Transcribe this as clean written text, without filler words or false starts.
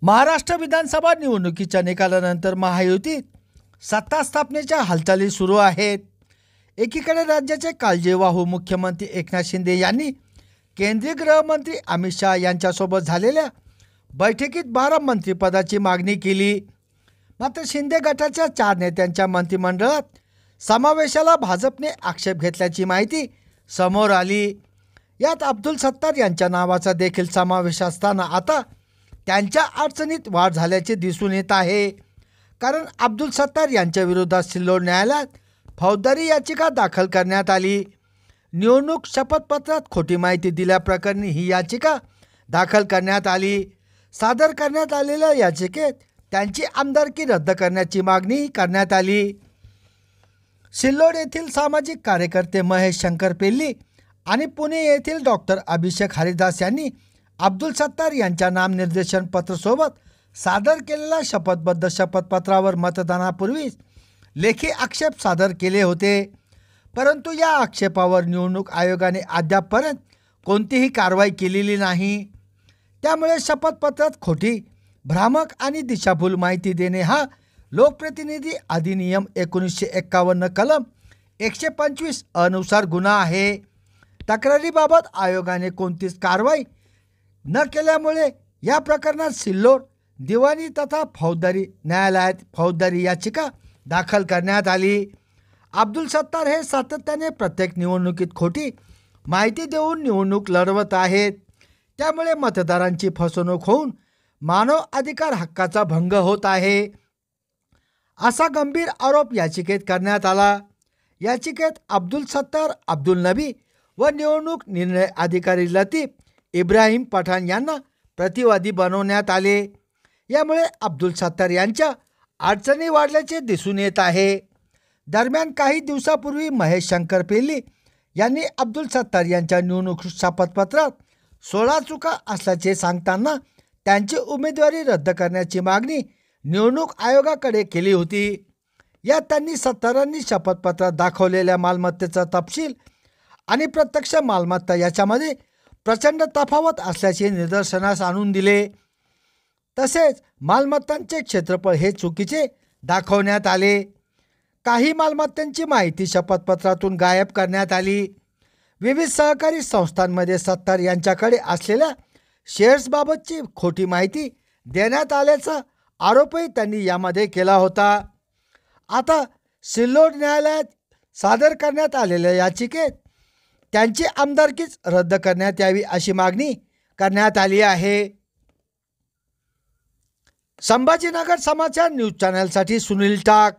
महाराष्ट्र विधानसभा निवडणुकीच्या निकालानंतर महायुतीत सत्ता स्थापनेच्या हालचाली सुरू आहेत। एकीकडे राज्याचे काळजीवाहू मुख्यमंत्री एकनाथ शिंदे यांनी केंद्रीय गृहमंत्री अमित शहा यांच्यासोबत झालेल्या बैठकीत 12 मंत्रिपदाची मागणी केली। मात्र शिंदे गटाच्या 4 नेत्यांच्या मंत्रिमंडळात समावेशाला भाजपने आक्षेप घेतल्याची माहिती समोर आली। यात अब्दुल सत्तार यांच्या नावाचा देखील समावेश असताना आता त्यांच्या अडचणीत वाढ झाल्याचे दिसून येत आहे। कारण अब्दुल सत्तार यांच्या विरोधात सिल्लोड न्यायालयात फौजदारी याचिका दाखल करण्यात आली। निवडणूक शपथपत्रात खोटी माहिती दिल्याप्रकरणी ही याचिका दाखल करण्यात आली। सादर करण्यात आलेल्या याचिकेत त्यांची आमदारकी रद्द करण्याची मागणी करण्यात आली। सिल्लोड येथील सामाजिक कार्यकर्ते महेश शंकर पेल्ली आणि पुणे येथील डॉक्टर अभिषेक हरिदास यांनी अब्दुल सत्तार यांच्या नामनिर्देशन पत्रासोबत सादर केलेल्या शपथबद्ध शपथपत्रावर मतदानापूर्वीच लेखी आक्षेप सादर केले होते। परंतु या आक्षेपावर निवडणूक आयोगाने अद्यापपर्यंत कोणतीही कारवाई केलेली नाही। त्यामुळे शपथपत्रात खोटी, भ्रामक आणि दिशाभूल माहिती देणे हा लोकप्रतिनिधी अधिनियम 1951 कलम 125 अनुसार गुन्हा आहे। तक्रारीबाबत आयोगाने कोणतीच कारवाई न केल्यामुळे या प्रकरणात सिल्लोड दिवाणी तथा फौजदारी न्यायालयात फौजदारी याचिका दाखल करण्यात आली। अब्दुल सत्तार हे सातत्याने प्रत्येक निवडणुकीत खोटी माहिती देऊन निवडणूक लढवत आहेत। त्यामुळे मतदारांची फसवणूक होऊन मानव अधिकार हक्काचा भंग होत आहे, असा गंभीर आरोप याचिकेत करण्यात आला। याचिकेत अब्दुल सत्तार, अब्दुल नबी व निवडणूक निर्णय अधिकारी लतीफ इब्राहिम पठाण यांना प्रतिवादी बनवण्यात आले। यामुळे अब्दुल सत्तार यांच्या अडचणी वाढल्याचे दिसून येत आहे। दरम्यान काही दिवसापूर्वी महेश शंकर पेल्ली यांनी अब्दुल सत्तार यांच्या निवडणूक शपथपत्रात 16 चुका असल्याचे सांगताना त्यांची उमेदवारी रद्द करण्याची मागणी निवडणूक आयोगाकडे केली होती। यात त्यांनी सत्तारांनी शपथपत्रात दाखवलेल्या मालमत्तेचा तपशील आणि प्रत्यक्ष मालमत्ता याच्यामध्ये प्रचंड तफावत असल्याचे निदर्शनास आणून दिले। तसेच मालमत्तांचे क्षेत्रफळ हे चुकीचे दाखवण्यात आले। काही मालमत्तांची माहिती शपथपत्रातून गायब करण्यात आली। विविध सहकारी संस्थांमध्ये सत्तार यांच्याकडे असलेल्या शेअर्सबाबतची खोटी माहिती देण्यात आल्याचा आरोपही त्यांनी यामध्ये केला होता। आता सिल्लोड न्यायालयात सादर करण्यात आलेल्या याचिकेत त्यांची आमदारकीच रद्द करण्यात यावी अशी मागणी करण्यात आली आहे। संभाजीनगर समाचार न्यूज चॅनलसाठी सुनील टाक।